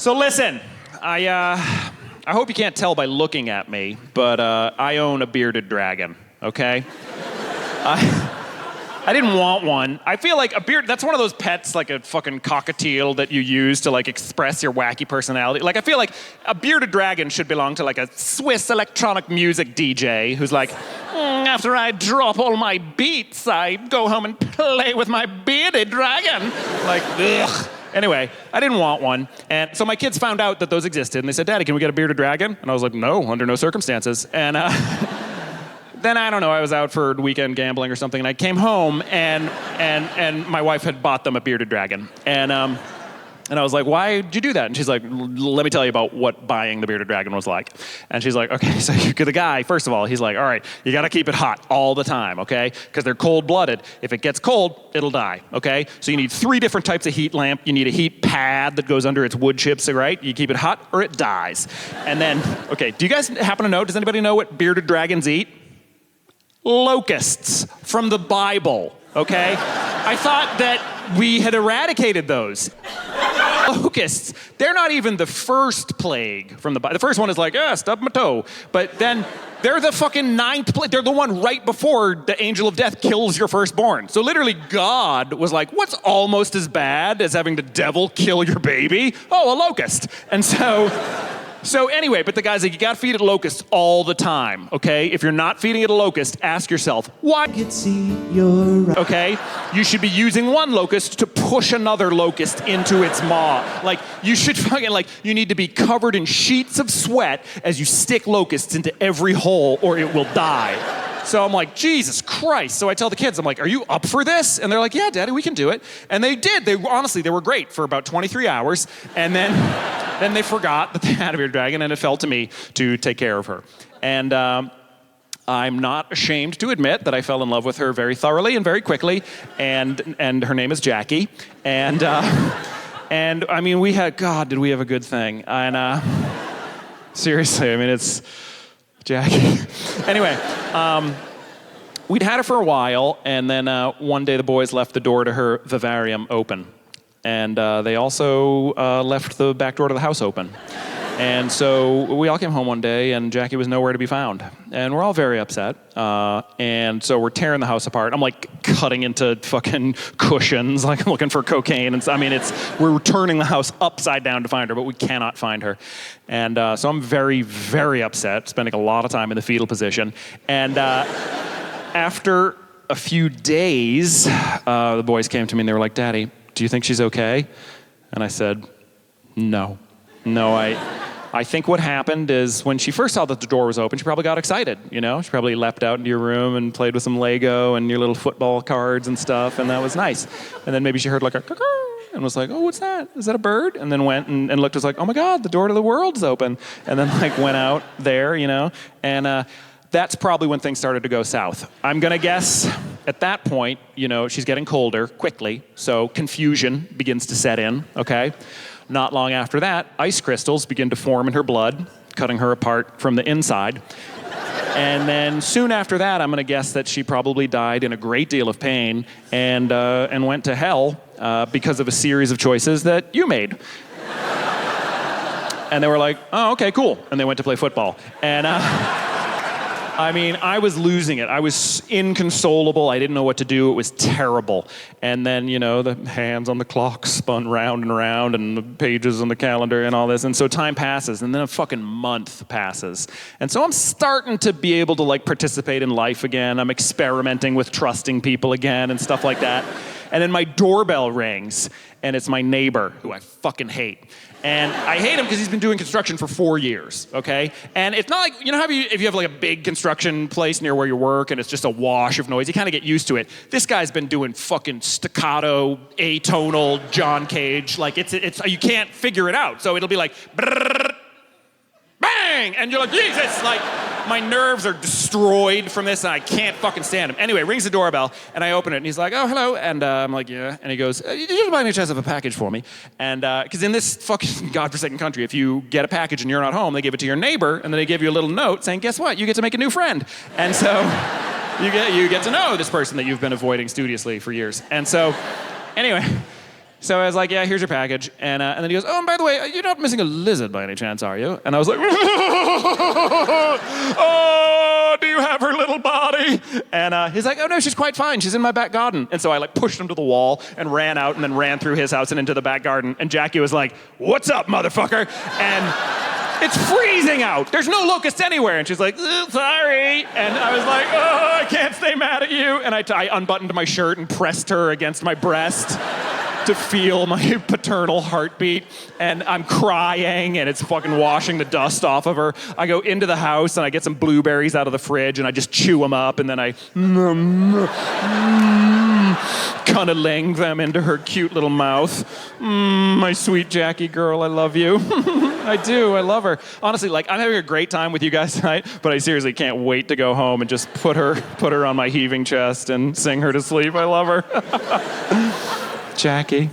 So listen, I hope you can't tell by looking at me, but I own a bearded dragon, okay? I didn't want one. I feel like a beard, that's one of those pets, like a fucking cockatiel that you use to like express your wacky personality. Like I feel like a bearded dragon should belong to like a Swiss electronic music DJ who's like, after I drop all my beats, I go home and play with my bearded dragon. Like, ugh. Anyway, I didn't want one. And so my kids found out that those existed and they said, Daddy, can we get a bearded dragon? And I was like, no, under no circumstances. And then I don't know, I was out for weekend gambling or something, and I came home, and my wife had bought them a bearded dragon, and I was like, why did you do that? And she's like, let me tell you about what buying the bearded dragon was like. And she's like, okay, so the guy, first of all, he's like, all right, you gotta keep it hot all the time, okay? Because they're cold-blooded. If it gets cold, it'll die, okay? So you need 3 different types of heat lamp. You need a heat pad that goes under its wood chips, right? You keep it hot or it dies. And then, okay, do you guys happen to know, does anybody know what bearded dragons eat? Locusts from the Bible, okay? I thought that we had eradicated those. Locusts, they're not even the first plague from the Bible. The first one is like, stub my toe. But then they're the fucking 9th plague. They're the one right before the angel of death kills your firstborn. So literally God was like, what's almost as bad as having the devil kill your baby? Oh, a locust. And So anyway, but the guy's like, you gotta feed it locusts all the time, okay? If you're not feeding it a locust, ask yourself, why? Okay? You should be using one locust to push another locust into its maw. Like, you should fucking, like, you need to be covered in sheets of sweat as you stick locusts into every hole or it will die. So I'm like, Jesus Christ. So I tell the kids, I'm like, are you up for this? And they're like, yeah, Daddy, we can do it. And they did. Honestly, they were great for about 23 hours. And then they forgot that they had a bearded dragon, and it fell to me to take care of her. And I'm not ashamed to admit that I fell in love with her very thoroughly and very quickly. And her name is Jackie. And I mean, God, did we have a good thing. And seriously, I mean, it's Jackie. Anyway, we'd had her for a while, and then one day the boys left the door to her vivarium open. And they also left the back door to the house open. And so we all came home one day, and Jackie was nowhere to be found. And we're all very upset. And so we're tearing the house apart. I'm like cutting into fucking cushions, like looking for cocaine. And I mean, we're turning the house upside down to find her, but we cannot find her. And so I'm very, very upset, spending a lot of time in the fetal position. And after a few days, the boys came to me and they were like, Daddy, do you think she's okay? And I said, no, I think what happened is when she first saw that the door was open, she probably got excited, you know? She probably leapt out into your room and played with some Lego and your little football cards and stuff, and that was nice. And then maybe she heard like a caw and was like, oh, what's that? Is that a bird? And then went and looked, was like, oh my God, the door to the world's open. And then like went out there, you know? And that's probably when things started to go south. I'm gonna guess at that point, you know, she's getting colder quickly, so confusion begins to set in, okay? Not long after that, ice crystals begin to form in her blood, cutting her apart from the inside. And then soon after that, I'm gonna guess that she probably died in a great deal of pain and went to hell because of a series of choices that you made. And they were like, oh, okay, cool. And they went to play football. And I mean, I was losing it. I was inconsolable. I didn't know what to do. It was terrible. And then, you know, the hands on the clock spun round and round, and the pages on the calendar and all this. And so time passes, and then a fucking month passes. And so I'm starting to be able to, like, participate in life again. I'm experimenting with trusting people again and stuff like that. And then my doorbell rings, and it's my neighbor, who I fucking hate. And I hate him because he's been doing construction for 4 years, okay? And it's not like, you know how if you have like a big construction place near where you work and it's just a wash of noise, you kind of get used to it. This guy's been doing fucking staccato, atonal, John Cage, like it's you can't figure it out. So it'll be like, brrr, bang! And you're like, Jesus, like, my nerves are destroyed from this and I can't fucking stand him. Anyway, rings the doorbell and I open it and he's like, oh, hello. And I'm like, yeah. And he goes, did you by any chance have a package for me? And because in this fucking godforsaken country, if you get a package and you're not home, they give it to your neighbor and then they give you a little note saying, guess what? You get to make a new friend. And so you get to know this person that you've been avoiding studiously for years. And so anyway, So I was like, yeah, here's your package. And then he goes, oh, and by the way, you're not missing a lizard by any chance, are you? And I was like, oh, do you have her little body? And he's like, oh, no, she's quite fine. She's in my back garden. And so I like pushed him to the wall and ran out and then ran through his house and into the back garden. And Jackie was like, what's up, motherfucker? And it's freezing out. There's no locusts anywhere. And she's like, sorry. And I was like, oh, I can't stay mad at you. And I unbuttoned my shirt and pressed her against my breast to feel my paternal heartbeat, and I'm crying, and it's fucking washing the dust off of her. I go into the house, and I get some blueberries out of the fridge, and I just chew them up, and then I cunniling them into her cute little mouth. My sweet Jackie girl, I love you. I do, I love her. Honestly, like, I'm having a great time with you guys tonight, but I seriously can't wait to go home and just put her on my heaving chest and sing her to sleep. I love her. Jackie.